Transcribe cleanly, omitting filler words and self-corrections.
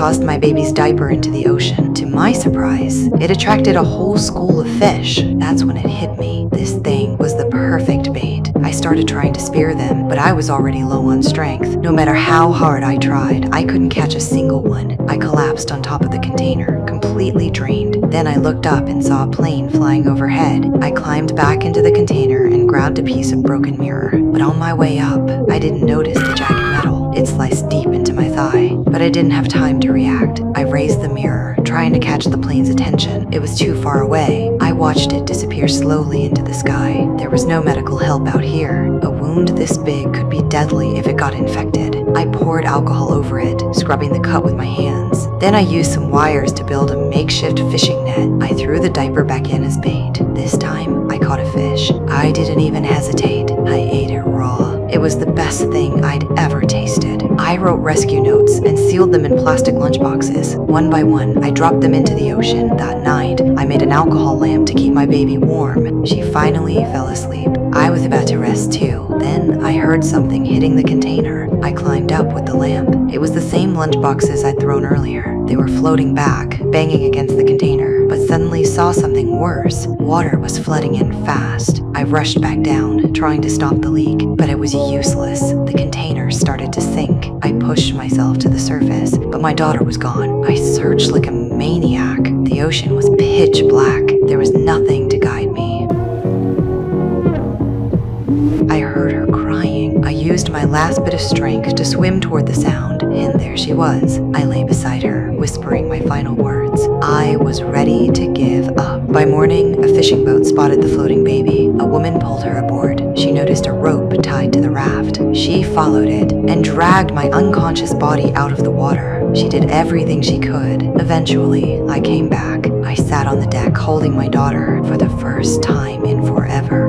tossed my baby's diaper into the ocean. To my surprise, it attracted a whole school of fish. That's when it hit me. This thing was the perfect bait. I started trying to spear them, but I was already low on strength. No matter how hard I tried, I couldn't catch a single one. I collapsed on top of the container, completely drained. Then I looked up and saw a plane flying overhead. I climbed back into the container and grabbed a piece of broken mirror. But on my way up, I didn't notice the jagged metal. It sliced deep into my thigh, but I didn't have time to react. I raised the mirror, trying to catch the plane's attention. It was too far away. I watched it disappear slowly into the sky. There was no medical help out here. A wound this big could be deadly if it got infected. I poured alcohol over it, scrubbing the cut with my hands. Then I used some wires to build a makeshift fishing net. I threw the diaper back in as bait. This time, I caught a fish. I didn't even hesitate. I ate it raw. It was the best thing I'd ever tasted. I wrote rescue notes and sealed them in plastic lunchboxes. One by one, I dropped them into the ocean. That night, I made an alcohol lamp to keep my baby warm. She finally fell asleep. I was about to rest too. Then I heard something hitting the container. I climbed up with the lamp. It was the same lunchboxes I'd thrown earlier. They were floating back, banging against the container, but suddenly saw something worse. Water was flooding in fast. I rushed back down, trying to stop the leak, but it was useless. The container started to sink. I pushed myself to the surface, but my daughter was gone. I searched like a maniac. The ocean was pitch black. There was nothing to guide me. I heard her crying. I used my last bit of strength to swim toward the sound, and there she was. I lay beside her, whispering my final words. I was ready to give up. By morning, a fishing boat spotted the floating baby. A woman pulled her aboard. She noticed a rope tied to the raft. She followed it and dragged my unconscious body out of the water. She did everything she could. Eventually, I came back. I sat on the deck holding my daughter for the first time in forever.